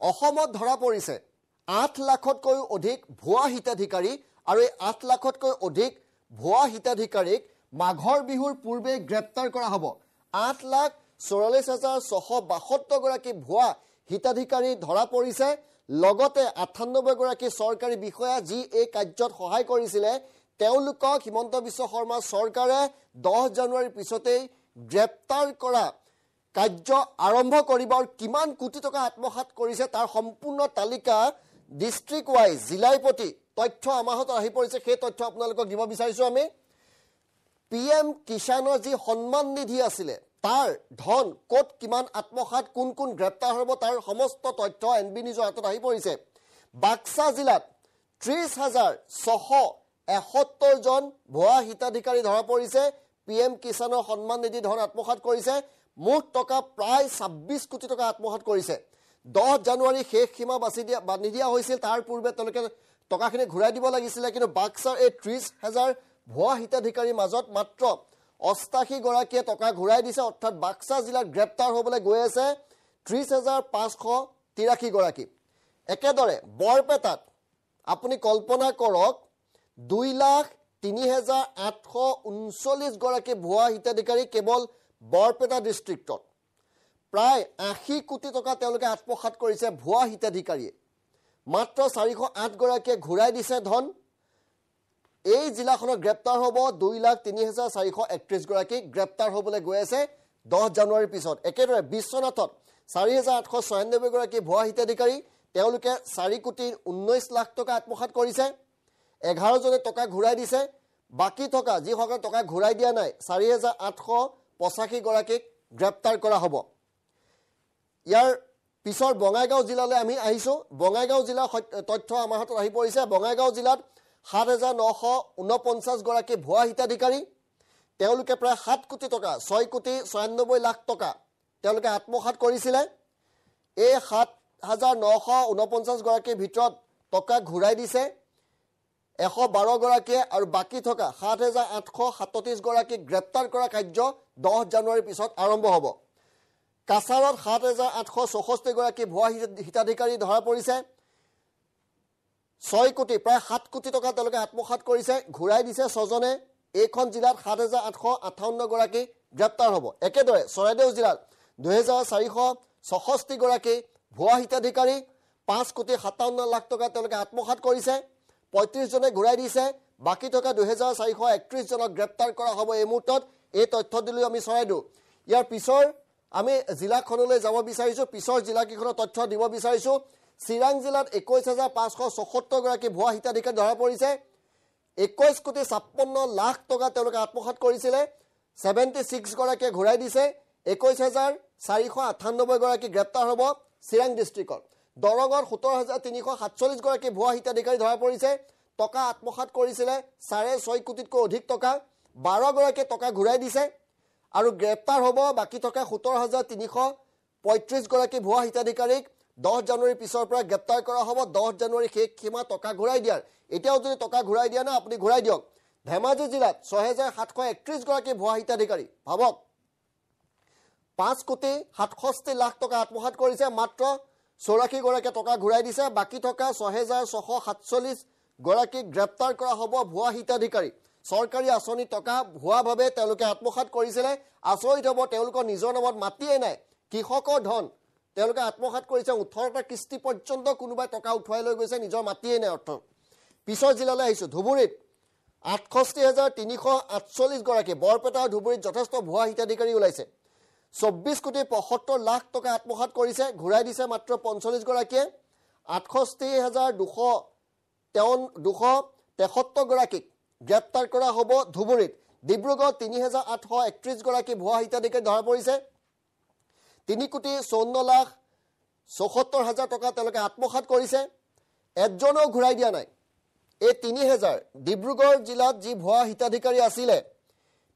অসমত ধৰা পৰিছে 8 লাখতকৈও অধিক ভুৱা হিতাধিকাৰী আৰু এই 8 লাখতকৈ অধিক ভুৱা হিতাধিকাৰীক মাঘৰ বিহুৰ পূৰ্বে গ্ৰেপ্তাৰ কৰা হ'ব 8,44,672 গৰাকী ভুৱা হিতাধিকাৰী ধৰা পৰিছে লগতে 98 গৰাকী চৰকাৰী বিষয়া যি এই কাৰ্যত সহায় কৰিছিলে তেওঁলোকক হিমন্ত বিশ্ব শৰ্মা চৰকাৰে 10 জানুৱাৰীৰ পিছতেই গ্ৰেপ্তাৰ কৰা কাৰ্য আৰম্ভ কৰিব আৰু কিমান কোটি টকা আত্মসাৎ কৰিছে তাৰ সম্পূৰ্ণ তালিকা ডিস্ট্ৰিক্ট ওয়াইজ জিলাৰ প্ৰতি তথ্য আমাৰ হাতত আহি পৰিছে সেই তথ্য আপোনালোকক দিব বিচাৰিছো আমি PM কিষাণৰ যি সন্মান নিধি আছিলে তাৰ ধন কোট কিমান আত্মসাৎ কোন কোন গ্ৰেপ্তাৰ হ'ব তাৰ সমস্ত তথ্য NB নিউজৰ হাতত আহি পৰিছে বাক্সা জিলাত 30,671 জন ভুৱা হিতাধিকাৰী ধৰা পৰিছে PM কিষাণৰ সন্মান নিধি ধন আত্মসাৎ কৰিছে মুঠ টকা প্ৰায় 26 কোটি টকা আত্মসাৎ কৰিছে 10 জানুৱাৰী শেষ সীমা বান্ধি দিয়া হৈছিল তাৰ পূৰ্বে তেওঁলোকে টকাখিনি ঘূৰাই দিব লাগিছিল কিন্তু বাক্সাৰ এই 30,000 ভুৱা হিতাধিকাৰীৰ মাজত মাত্ৰ 88 গৰাকীয়ে টকা ঘূৰাই দিছে অৰ্থাৎ বাক্সা জিলাত গ্ৰেপ্তাৰ হ'বলৈ গৈ আছে 30,583 গৰাকী একেদৰে বৰপেটাত আপুনি কল্পনা কৰক 2,03,839 গৰাকী ভুৱা হিতাধিকাৰী কেৱল বৰপেটা ডিস্ট্ৰিক্টত প্ৰায় 80 কোটি টকা তেওঁলোকে আত্মসাৎ কৰিছে ভুৱা হিতাধিকাৰীয়ে মাত্ৰ 408 গৰাকীয়ে ঘূৰাই দিছে ধন এই জিলাখনৰ গ্ৰেপ্তাৰ হ'ব 2,03,431 গৰাকী গ্ৰেপ্তাৰ হ'বলৈ গৈ আছে 10 জানুৱাৰীৰ পিছত একেদৰে বিশ্বনাথত 4,896 গৰাকী ভুৱা হিতাধিকাৰী তেওঁলোকে 4 কোটি 19 লাখ টকা আত্মসাৎ কৰিছে 11 জনে টকা ঘূৰাই দিছে বাকি থকা যিসকলে টকা ঘূৰাই দিয়া নাই 4,885 গৰাকীক গ্ৰেপ্তাৰ কৰা হ'ব ইয়াৰ পিছৰ বঙাইগাঁও জিলালৈ আমি আহিছো বঙাইগাঁও জিলাৰ তথ্য আমাৰ হাতত আহি পৰিছে বঙাইগাঁও জিলাত 7,949 গৰাকী ভুৱা হিতাধিকাৰী তেওঁলোকে প্ৰায় 7 কোটি টকা 6 কোটি 96 লাখ টকা তেওঁলোকে আত্মসাৎ কৰিছিলে এই 7,949 গৰাকীৰ ভিতৰত টকা ঘূৰাই দিছে 112 গৰাকীয়ে আৰু বাকি থকা 7,837 গৰাকীক গ্ৰেপ্তাৰ কৰা কাৰ্য 10 জানুৱাৰীৰ পিছত আৰম্ভ হ'ব কাছাৰত 7,864 গৰাকী ভুৱা হিতাধিকাৰী ধৰা পৰিছে 6 কোটি প্ৰায় 7 কোটি টকা তেওঁলোকে আত্মসাৎ কৰিছে ঘূৰাই দিছে 6 জনে এইখন জিলাত 7,858 গৰাকী গ্ৰেপ্তাৰ হ'ব একেদৰে চৰাইদেউ জিলাত 2,466 গৰাকী ভুৱা হিতাধিকাৰী 5 কোটি 57 লাখ টকা তেওঁলোকে আত্মসাৎ কৰিছে 35 জনে ঘূৰাই দিছে বাকি থকা 2,431 জনক গ্ৰেপ্তাৰ কৰা হ'ব এই মুহূৰ্তত এই তথ্য দিলৈ আমি চৰাইদেউ ইয়াৰ পিছৰ আমি জিলাখনলৈ যাব বিচাৰিছো পিছৰ জিলাকেইখনৰ তথ্য দিব বিচাৰিছো চিৰাং জিলাত 21,574 গৰাকী ভুৱা হিতাধিকাৰী ধৰা পৰিছে 21 কোটি 56 লাখ টকা তেওঁলোকে আত্মসাৎ কৰিছিলে 76 গৰাকীয়ে ঘূৰাই দিছে 21,498 গৰাকী গ্ৰেপ্তাৰ হ'ব চিৰাং ডিস্ট্ৰিক্টত দৰঙত 17,347 গৰাকী ভুৱা হিতাধিকাৰী ধৰা পৰিছে টকা আত্মসাৎ কৰিছিলে 6.5 কোটিতকৈ অধিক টকা 12 গৰাকীয়ে টকা ঘূৰাই দিছে আৰু গ্ৰেপ্তাৰ হ'ব বাকি থকা 17,335 গৰাকী ভুৱা হিতাধিকাৰীক 10 জানুৱাৰীৰ পিছৰ পৰা গ্ৰেপ্তাৰ কৰা হ'ব 10 জানুৱাৰী শেষ সীমা টকা ঘূৰাই দিয়াৰ এতিয়াও যদি টকা ঘূৰাই দিয়া না আপুনি ঘূৰাই দিয়ক ধেমাজি জিলাত 6,731 গৰাকী ভুৱা হিতাধিকাৰী ভাবক 5 কোটি 67 লাখ টকা আত্মসাৎ কৰিছে মাত্ৰ 84 গৰাকীয়ে টকা ঘূৰাই দিছে বাকি থকা 6,647 গৰাকী গ্ৰেপ্তাৰ কৰা হ'ব ভুৱা হিতাধিকাৰী চৰকাৰী আঁচনি টকা ভুৱাভাৱে তেওঁলোকে আত্মসাৎ কৰিছিলে আচৰিত হ'ব তেওঁলোকৰ নিজৰ নামত মাটিয়ে নাই কৃষকৰ ধন তেওঁলোকে আত্মসাৎ কৰিছে 18টা কিস্তি পৰ্যন্ত কোনোবাই টকা উঠুৱাই লৈ গৈছে নিজৰ মাটিয়ে নাই অৰ্থ পিছৰ জিলালৈ আহিছো ধুবুৰীত 68,348 গৰাকী বৰপেটা ধুবুৰীত যথেষ্ট ভুৱা হিতাধিকাৰী ওলাইছে 24 কোটি 75 লাখ টকা আত্মসাৎ কৰিছে ঘূৰাই দিছে মাত্ৰ 45 গৰাকীয়ে 68,273 গৰাকীক গ্ৰেপ্তাৰ কৰা হ'ব ধুবুৰীত ডিব্ৰুগড় 3,831 গৰাকী ভুৱা হিতাধিকাৰী ধৰা পৰিছে 3 কোটি 54 লাখ 74 হাজাৰ টকা তেওঁলোকে আত্মসাৎ কৰিছে এজনও ঘূৰাই দিয়া নাই এই 3,000 ডিব্ৰুগড় জিলাত যি ভুৱা হিতাধিকাৰী আছিলে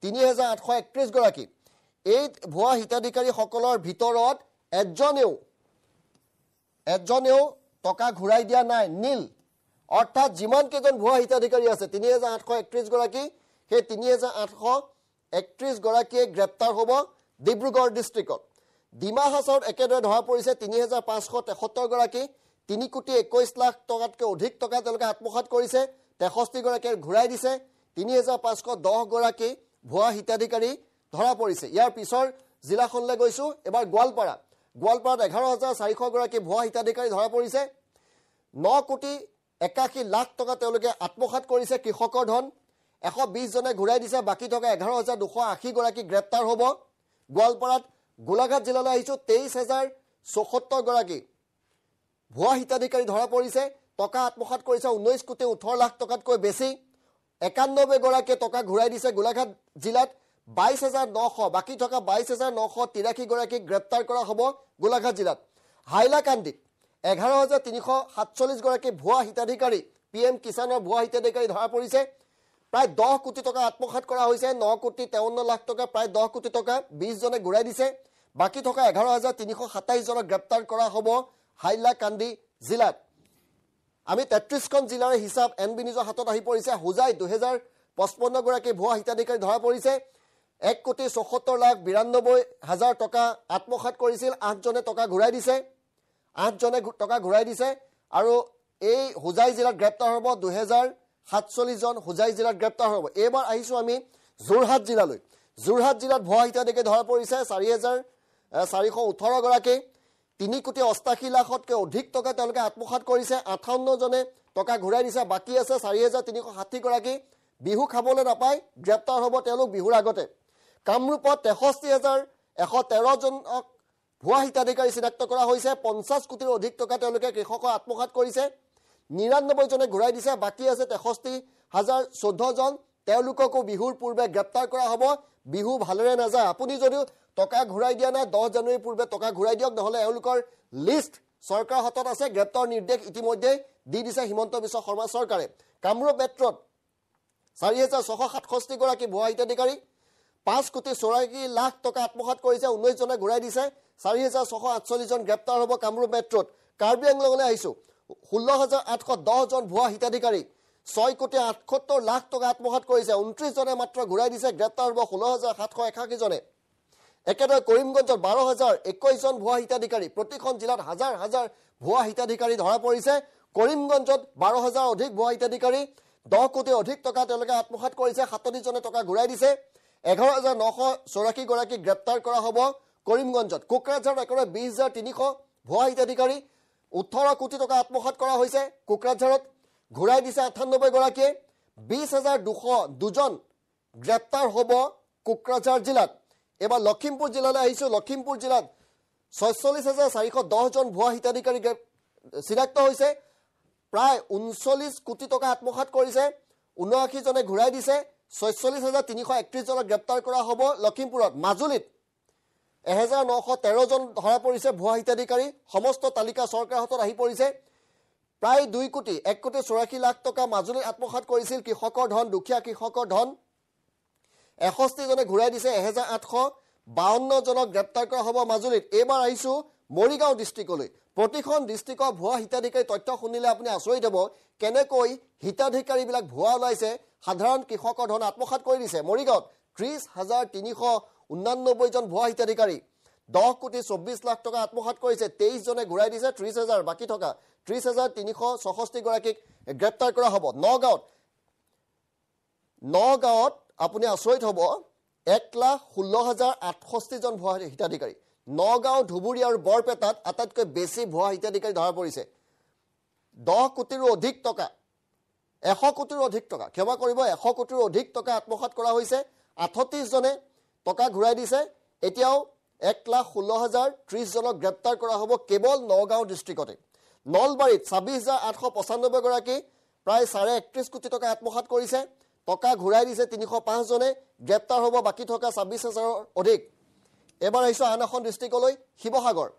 3,831 গৰাকী এই ভুৱা হিতাধিকাৰীসকলৰ ভিতৰত এজনেও টকা ঘূৰাই দিয়া নাই নীল অৰ্থাৎ যিমান কেইজন ভুৱা হিতাধিকাৰী আছে 3,831 গৰাকী সেই 3,831 গৰাকীয়ে গ্ৰেপ্তাৰ হ'ব ডিব্ৰুগড় ডিস্ট্ৰিক্টত ডিমা হাছাওত একেদৰে ধৰা পৰিছে ৩৫৭৩ গৰাকী ৩,২১,০০,০০০ টকাতকৈ অধিক টকা তেওঁলোকে আত্মসাৎ কৰিছে ৬৩ গৰাকীয়ে ঘূৰাই দিছে ৩,৫১০ গৰাকী ভুৱা হিতাধিকাৰী ধৰা পৰিছে ইয়াৰ পিছৰ জিলাখনলৈ গৈছো এবাৰ গোৱালপাৰাত ১১,৪০০ গৰাকী ভুৱা হিতাধিকাৰী ধৰা পৰিছে ৯,৮১,০০,০০০ টকা তেওঁলোকে আত্মসাৎ কৰিছে কৃষকৰ ধন ১২০ জনে ঘূৰাই দিছে বাকি থকা ১১,২৮০ গৰাকী গ্ৰেপ্তাৰ হ'ব গোৱালপাৰাত গোলাঘাট জিলালৈ আহিছো ২৩,০৭৪ গৰাকী ভুৱা হিতাধিকাৰী ধৰা পৰিছে টকা আত্মসাৎ কৰিছে ১৯,১৮,০০,০০০ টকাতকৈ বেছি ৯১ গৰাকীয়ে টকা ঘূৰাই দিছে গোলাঘাট জিলাত ২২,৯০০ বাকি থকা ২২,৯৮৩ গৰাকী গ্ৰেপ্তাৰ কৰা হ'ব গোলাঘাট জিলাত হাইলাকান্দিত ১১,৩৪৭ গৰাকী ভুৱা হিতাধিকাৰী PM কিষাণৰ ভুৱা হিতাধিকাৰী ধৰা পৰিছে প্ৰায় ১০ কোটি টকা আত্মসাৎ কৰা হৈছে ৯,৫৩,০০,০০০ টকা প্ৰায় ১০ কোটি টকা ২০ জনে ঘূৰাই দিছে বাকি থকা ১১,৩২৭ জনক গ্ৰেপ্তাৰ কৰা হ'ব হাইলাকান্দি জিলাত আমি ৩৩খন জিলাৰ হিচাপ NB নিউজৰ হাতত আহি পৰিছে হুজাই ২,০৫৫ গৰাকী ভুৱা হিতাধিকাৰী ধৰা পৰিছে ১,৭৪,৯২,০০০ টকা আত্মসাৎ কৰিছিল ৮ জনে টকা ঘূৰাই দিছে ৮ জনে টকা ঘূৰাই দিছে আৰু এই হুজাই জিলাত গ্ৰেপ্তাৰ হ'ব ২,০৪৭ জন হুজাই জিলাত গ্ৰেপ্তাৰ হ'ব এবাৰ আহিছো আমি যোৰহাট জিলালৈ যোৰহাট জিলাত ভুৱা হিতাধিকাৰী ধৰা পৰিছে ৪,৪১৮ গৰাকী ৩,৮৮,০০,০০০তকৈ অধিক টকা তেওঁলোকে আত্মসাৎ কৰিছে ৫৮ জনে টকা ঘূৰাই দিছে বাকি আছে ৪,৩৬০ গৰাকী বিহু খাবলৈ নাপায় গ্ৰেপ্তাৰ হ'ব তেওঁলোক বিহুৰ আগতে কামৰূপত ৬৩,১১৩ জনক ভুৱা হিতাধিকাৰী চিনাক্ত কৰা হৈছে ৫০ কোটিৰ অধিক টকা তেওঁলোকে কৃষকক আত্মসাৎ কৰিছে ৯৯ জনে ঘূৰাই দিছে বাকি আছে ৬৩,০১৪ জন তেওঁলোককো বিহুৰ পূৰ্বে গ্ৰেপ্তাৰ কৰা হ'ব বিহু ভালৰে নাযায় আপুনি যদিও টকা ঘূৰাই দিয়া নাই ১০ জানুৱাৰীৰ পূৰ্বে টকা ঘূৰাই দিয়ক নহলে এওঁলোকৰ লিষ্ট চৰকাৰৰ হাতত আছে গ্ৰেপ্তাৰ নিৰ্দেশ ইতিমধ্যে দি দিছে হিমন্ত বিশ্ব শৰ্মা চৰকাৰে কামৰূপ মেট্ৰত ৪,৬৬৭ গৰাকী ভুৱা হিতাধিকাৰী ৫,৮৪,০০,০০০ টকা আত্মসাৎ কৰিছে ১৯ জনে ঘূৰাই দিছে ৪,৬৪৮ জন গ্ৰেপ্তাৰ হ'ব কামৰূপ মেট্ৰত কাৰ্বি আংলঙলৈ আহিছো ১৬,৮১০ জন ভুৱা হিতাধিকাৰী ৬,৭৮,০০,০০০ টকা আত্মসাৎ কৰিছে ২৯ জনে মাত্ৰ ঘূৰাই দিছে গ্ৰেপ্তাৰ হ'ব ১৬,৭৮১ জনে একেদৰে কৰিমগঞ্জত ১২,০২১ জন ভুৱা হিতাধিকাৰী প্ৰতিখন জিলাত হাজাৰ হাজাৰ ভুৱা হিতাধিকাৰী ধৰা পৰিছে কৰিমগঞ্জত ১২,০০০ অধিক ভুৱা হিতাধিকাৰী ১০ কোটিৰ অধিক টকা তেওঁলোকে আত্মসাৎ কৰিছে ৩৭ জনে টকা ঘূৰাই দিছে ১১,৯৮৪ গৰাকী গ্ৰেপ্তাৰ কৰা হ'ব কৰিমগঞ্জত কোকৰাঝাৰত একেবাৰে ২০,৩০০ ভুৱা হিতাধিকাৰী ১৮ কোটি টকা আত্মসাৎ কৰা হৈছে কোকৰাঝাৰত ঘূৰাই দিছে ৯৮ গৰাকীয়ে ২০,২০২ জন গ্ৰেপ্তাৰ হ'ব কোকৰাঝাৰ জিলাত এবাৰ লখিমপুৰ জিলালৈ আহিছো লখিমপুৰ জিলাত ৪৬,৪১০ জন ভুৱা হিতাধিকাৰী চিনাক্ত হৈছে প্ৰায় ৩৯ কোটি টকা আত্মসাৎ কৰিছে ৭৯ জনে ঘূৰাই দিছে ৪৬,৩৩১ জনক গ্ৰেপ্তাৰ কৰা হ'ব লখিমপুৰত মাজুলীত ১,৯১৩ জন ধৰা পৰিছে ভুৱা হিতাধিকাৰী সমস্ত তালিকা চৰকাৰৰ হাতত আহি পৰিছে প্ৰায় ২,১,৮৪,০০,০০০ টকা মাজুলীত আত্মসাৎ কৰিছিল কৃষকৰ ধন দুখীয়া কৃষকৰ ধন ৬১ জনে ঘূৰাই দিছে ১,৮৫২ জনক গ্ৰেপ্তাৰ কৰা হ'ব মাজুলীত এবাৰ আহিছো মৰিগাঁও ডিষ্ট্ৰিক্টলৈ প্ৰতিখন ডিষ্ট্ৰিক্টৰ ভুৱা হিতাধিকাৰী তথ্য শুনিলে আপুনি আচৰিত হ'ব কেনেকৈ হিতাধিকাৰীবিলাক ভুৱা ওলাইছে সাধাৰণ কৃষকৰ ধন আত্মসাৎ কৰি দিছে মৰিগাঁৱত ৩০,৩৮৯ জন ভুৱা হিতাধিকাৰী ১০,২৪,০০,০০০ টকা আত্মসাৎ কৰিছে ২৩ জনে ঘূৰাই দিছে ৩০,০০০ বাকি থকা ৩০,৩৬৬ গৰাকীক গ্ৰেপ্তাৰ কৰা হ'ব নগাঁৱত আপুনি আচৰিত হ'ব ১,১৬,০৬৮ জন ভুৱা হিতাধিকাৰী নগাঁও ধুবুৰী আৰু বৰপেটাত আটাইতকৈ বেছি ভুৱা হিতাধিকাৰী ধৰা পৰিছে ১০ কোটিৰো অধিক টকা ১০০ কোটিৰো অধিক টকা ক্ষমা কৰিব ১০০ কোটিৰো অধিক টকা আত্মসাৎ কৰা হৈছে ৩৮ জনে টকা ঘূৰাই দিছে এতিয়াও ১,১৬,০৩০ জনক গ্ৰেপ্তাৰ কৰা হ'ব কেৱল নগাঁও ডিষ্ট্ৰিক্টতে নলবাৰীত ২৬,৮৯৫ গৰাকী প্ৰায় ৩১ কোটি টকা আত্মসাৎ কৰিছে টকা ঘূৰাই দিছে ৩০৫ জনে গ্ৰেপ্তাৰ হ'ব বাকি থকা ২৬,০০০ অধিক এবাৰ আহিছো আন এখন ডিষ্ট্ৰিক্টলৈ শিৱসাগৰ